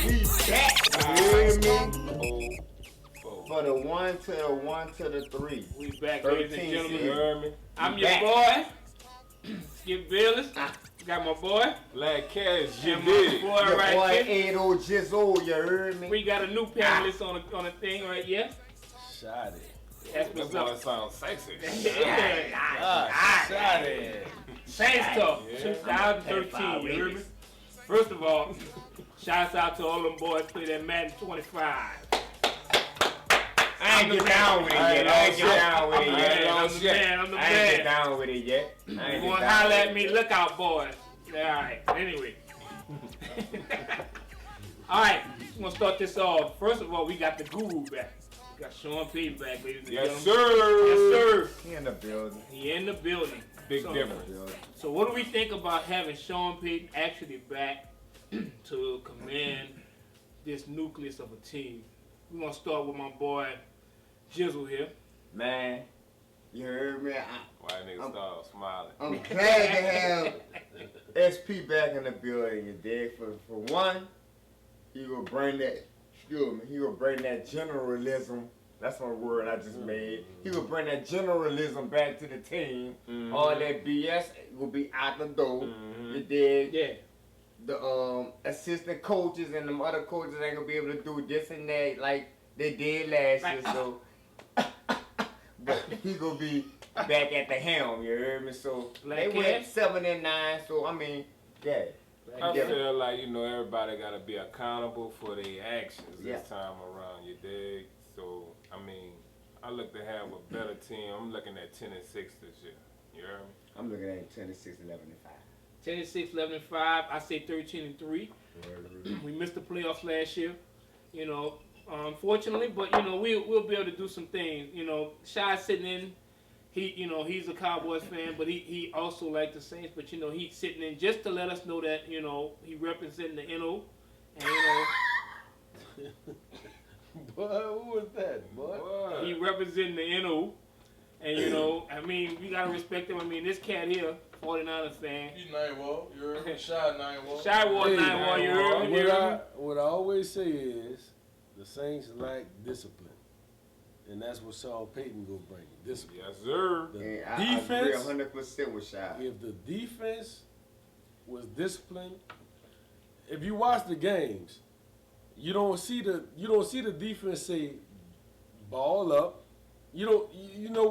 We back. You hear me? For the 1 to the 1 to the 3. We back, ladies and gentlemen. You heard me? I'm your boy, Skip Billis. Got my boy. Black Cash, And my boy Your right boy here. 80 Jizzle, you heard me? We got a new panelist on the thing right here. Shot it. That's That what's boy up. sounds sexy. Shot it. Saints Talk, Yeah. 2013. You hear me? First of all, shouts out to all them boys play that Madden 25. I ain't get down with it yet. I ain't get down with it yet. I'm the man. I'm the I ain't get man. down with it yet. You want to holler at me? Look out, boys. Alright, anyway. Alright, we're going to start this off. First of all, we got the guru back. We got Sean Payton back, ladies and Yes, gentlemen. sir. Yes, sir. He in the building. He in the building. Big So- difference. So what do we think about having Sean Payton actually back to command this nucleus of a team? We're going to start with my boy Jizzle here. Man, you heard me? Why niggas start smiling? I'm glad to have SP back in the building, you dig? For one, he will bring that, he will bring that generalism. That's my word I just made. He will bring that generalism back to the team. All that BS will be out the door. You dig? Yeah. The assistant coaches and them other coaches ain't gonna be able to do this and that like they did last year. So, but he gonna be back at the helm. You heard me? So they went 7-9. So I mean, yeah. I feel like, everybody got to be accountable for their actions this time around, you dig? So, I mean, I look to have a better team. I'm looking at 10-6 this year. You hear me? I'm looking at 10-6, 11-5. 10-6, 11-5. I say 13-3. We missed the playoffs last year, unfortunately, but we'll be able to do some things. Shy's sitting in. He's a Cowboys fan, but he also likes the Saints. But he's sitting in just to let us know that he representing the NO, and Boy, who was that, boy? he representing the NO, and I mean we gotta respect him. I mean this cat here, 49ers fan. He's 9-wall. You heard me? Shy 9-wall. Shy Wall, 9-wall. You heard me? What I always say is the Saints lack discipline. And that's what Sean Payton gonna bring. Discipline. Yes, sir. The I agree defense, 100% with Shy. if the defense was disciplined, if you watch the games, you don't see the defense say ball up. When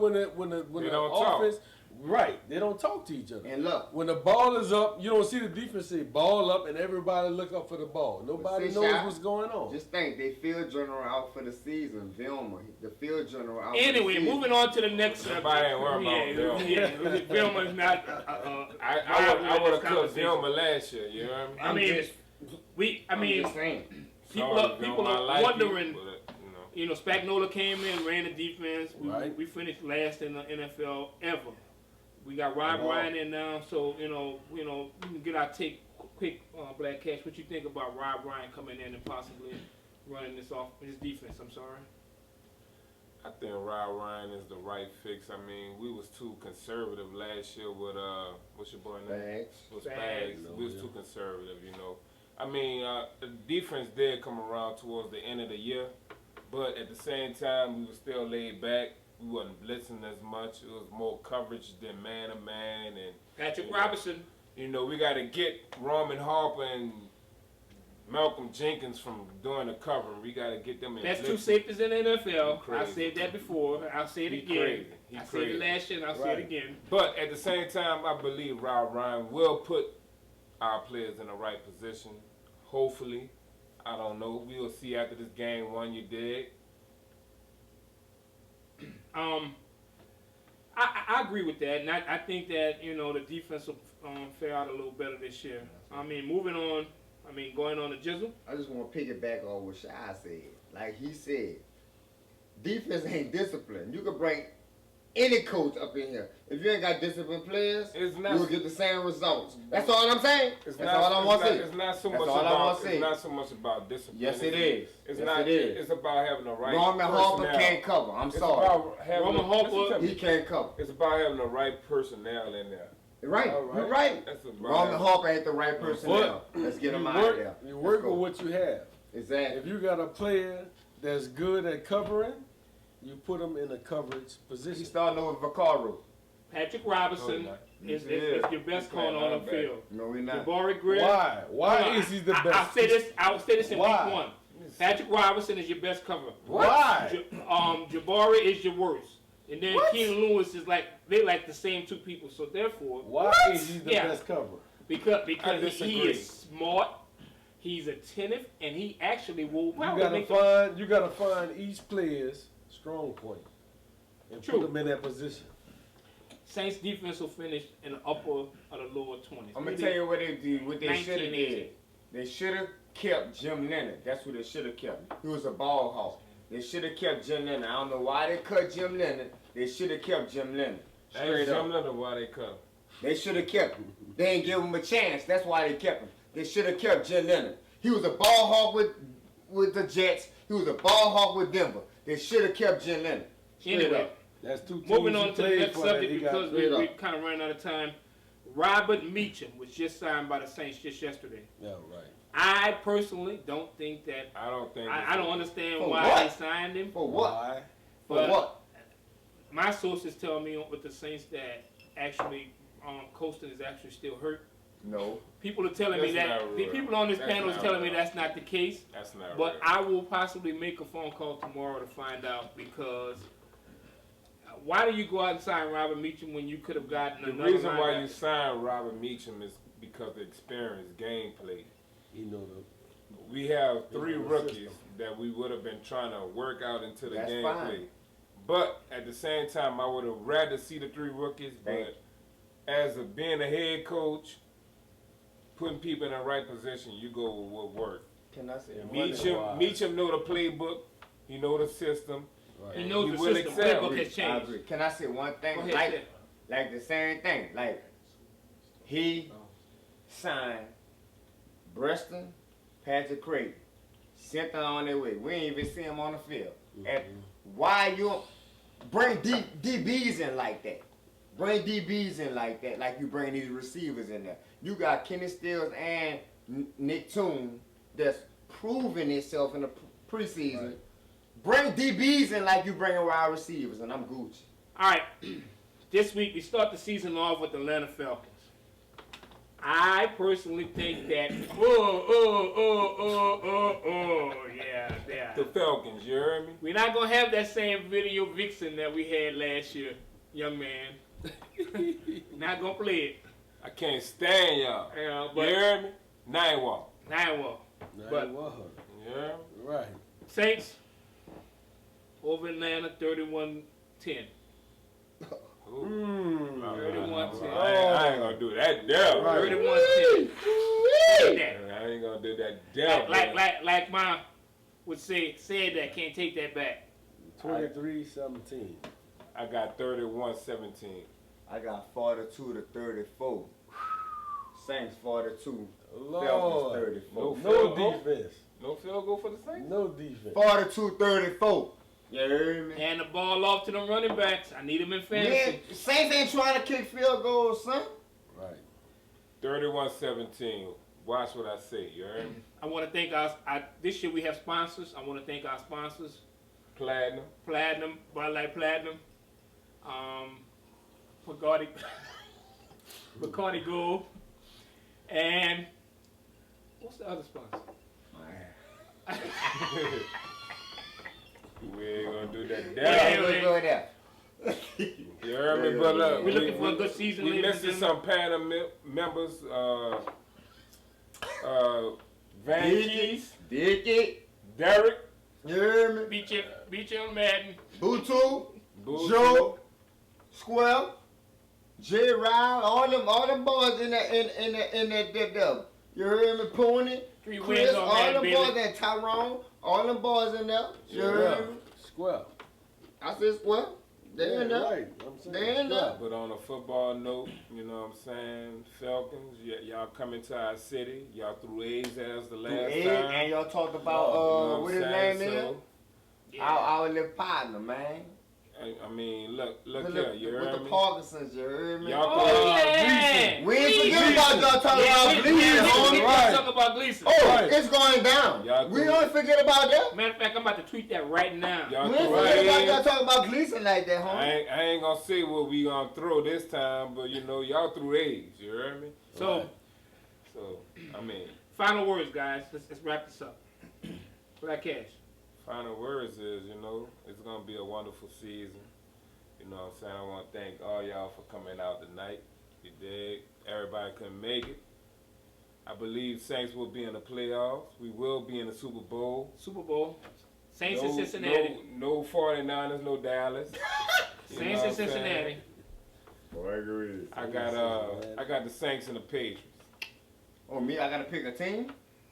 the offense, right? They don't talk to each other. And look, When the ball is up, you don't see the defense say ball up and everybody look up for the ball. Nobody see, knows Shaq, what's going on. just think, they field general out for the season. Vilma, the field general out Anyway, for the season. moving on to the next subject. Everybody ain't worried about Vilma. Yeah, Vilma's not. I would have cooked Vilma last year, you hear me? I mean, I'm just saying. people are like wondering. You, but, Spagnuolo came in, ran the defense. Right. We finished last in the NFL ever. We got Rob Ryan in now, so we can get our take quick. Black Cash, what you think about Rob Ryan coming in and possibly running this defense? I'm sorry. I think Rob Ryan is the right fix. I mean, we was too conservative last year with what's your boy name? Spags. We was too conservative, I mean, the defense did come around towards the end of the year, but at the same time, we were still laid back. We wasn't blitzing as much. It was more coverage than man-to-man. And Patrick Robinson. we got to get Roman Harper and Malcolm Jenkins from doing the covering. We got to get them in. That's blitzing. two safeties in the NFL. I said that before. I'll say it again. I said it last year and I'll say it again. But at the same time, I believe Rob Ryan will put our players in the right position. Hopefully. I don't know. We'll see after this game one, you dig? I agree with that, and I think that the defense will fare out a little better this year. I mean, moving on. I mean, going on to Jizzle. I just want to piggyback on what Shy said. Like he said, defense ain't disciplined. You could bring any coach up in here. If you ain't got disciplined players, you'll get the same results. That's all I'm saying. That's all I want to say. It's not so much about discipline. Yes, it is. It's about having the right Roman Harper can't cover. I'm sorry. Roman Harper, he can't cover. It's about having the right personnel in there. Right, you're right. Roman Harper ain't the right personnel. Let's get him out of there. You work with what you have. Exactly. If you got a player that's good at covering, you put him in a coverage position. He's starting over Vaccaro. Patrick Robinson is your best corner on the field. No, we're not. Jabari Greer. Why? Why is he the best? I'll say this in Why? week 1. Patrick Robinson is your best cover. Why? Jabari is your worst. And then What? Keenan Lewis is they like the same two people. So therefore, Why is he the best cover? Because he is smart, he's attentive, and he actually will You gotta find each player's strong point and True. put them in that position. Saints defense will finish in the upper or the lower 20s. I'm gonna tell you what they did. What they should have 1980. did. They should have kept Jim Leonard. That's what they should have kept. He was a ball hawk. They should have kept Jim Leonard. I don't know why they cut Jim Leonard. They should have kept Jim Leonard. Straight up. Jim Leonard, why they cut him? They should have kept him. They didn't give him a chance. That's why they kept him. They should have kept Jim Leonard. He was a ball hawk with the Jets. He was a ball hawk with Denver. They should have kept Jim Leonard. Straight Anyway, up. That's 2 teams. moving on to the played next for that subject he got because straight we up. kind of ran out of time. Robert Meacham was just signed by the Saints just yesterday. Yeah, right. I personally don't think that. I don't think. I don't understand For why what? they signed him. For what? Why? For But what? my sources tell me with the Saints that actually Colston is actually still hurt. No. People are telling me That's that. not The real. people on this That's panel is not telling me real. that's not the case. That's not But real. I will possibly make a phone call tomorrow to find out because why do you go out and sign Robert Meacham when you could have gotten The another reason why linebacker? you signed Robert Meacham is because of experience, gameplay. You know the. We have 3 Yeah, the rookies system. that we would have been trying to work out into the That's gameplay. fine. But at the same time, I would have rather see the 3 rookies. But as being a head coach, putting people in the right position, you go with what works. Can I say Meacham know the playbook. He know the system. Right. He knows He the will system. excel. Playbook has I changed. agree. Can I say one thing? Go ahead, say it. Like the same thing. Like he signed Preston, Patrick Creighton, sent them on their way. We ain't even see him on the field. And why you bring DBs in like that? Bring DBs in like that, like you bring these receivers in there. You got Kenny Stills and Nick Toon that's proven itself in the preseason. Right. Bring DBs in like you bringing wide receivers, and I'm Gucci. All right. This week we start the season off with the Atlanta Falcons. I personally think that yeah. The Falcons, you heard me? We're not gonna have that same video vixen that we had last year, young man. Not gonna play it. I can't stand y'all. Yeah, You but heard me? Nine walk. now what? But- You heard me? Right. Saints over Atlanta 31-10. Mm. 31-10. I ain't gonna do that devil. Right. 31-10. Say that. I ain't gonna do that devil. Like mom would say, said that, can't take that back. 23-17. I got 31-17. I got 42-34. Saints 42. Lord. Falcons 34. No defense. No field goal for the Saints? No defense. 42-34. You heard me? Hand the ball off to them running backs. I need them in Man, fantasy. Saints ain't trying to kick field goals, son. Right. 31-17. Watch what I say. You heard me? I want to thank this year we have sponsors. I want to thank our sponsors. Platinum. Platinum, Bud Light Platinum, Bacardi Gold, and what's the other sponsor? We ain't gonna do that Yeah, devil. yeah. Go there. You heard me, brother? We're looking for a good season, We ladies and missing gentlemen. some panel members. Van Keys, Dick Derek, You heard me? Beat you on Madden. Butu, Boo, Joe, Square, J. Ryle, all them boys in that devil. You heard me? Pony, 3 Chris, wins on all Madden, them baby. boys and Tyrone, all them boys in there. You heard me? Square. I said Square. They in there. Right. I'm saying They in there. square. But on a football note, you know what I'm saying? Falcons, y'all coming to our city. Y'all threw A's at us the last Ed, time. and y'all talked about You know what I'm his saying? name is? So, Yeah. Our little partner, man. I mean, look With here, you with heard the me? Parkinsons, you heard me? Y'all Oh, yeah. We ain't forget about y'all talking Yeah, about Gleason, homie. Right. Talk about Gleason. Oh, Right. it's going down. Y'all We cool. don't forget about that. Matter of fact, I'm about to tweet that right now. Y'all We ain't throw forget about it y'all in. talking about Gleason like that, I homie. ain't gonna say what we gonna throw this time, but you know, y'all threw A's, you heard me? So, So, I mean, final words, guys. Let's wrap this up. Black Cash. final words is, you know, it's gonna be a wonderful season. You know what I'm saying? I wanna thank all y'all for coming out tonight. You dig? Everybody couldn't make it. I believe Saints will be in the playoffs. We will be in the Super Bowl. Super Bowl. Saints in Cincinnati. No 49ers, no Dallas. You know Saints what in I'm saying? Cincinnati. Boy, agree. I got the Saints and the Patriots. Oh, me? I gotta pick a team?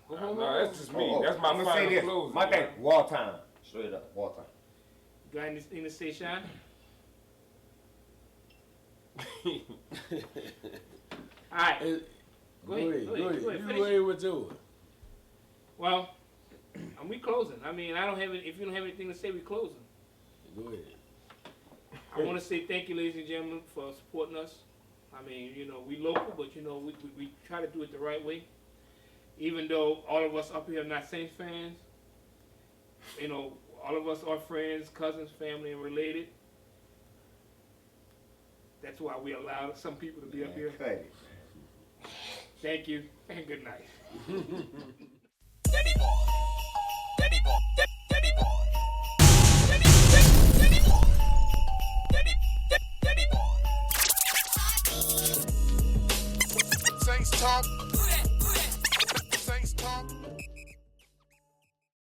No, that's just me. Oh, That's my I'm gonna say final this. closing. My thing, war time. Straight up, war time. Got anything to say, Sean? All right. Go ahead. Go You ahead finish. with yours. Well, we closing. I mean, I don't have any, if you don't have anything to say, we closing. Go ahead. I want to say thank you, ladies and gentlemen, for supporting us. I mean, you know, we local, but you know, we try to do it the right way. Even though all of us up here are not Saints fans, you know, all of us are friends, cousins, family, and related. That's why we allow some people to be up here. Cut it. Thank you, and good night. Daddy boy. Daddy boy. Daddy boy. Daddy boy. Saints talk. Saints talk.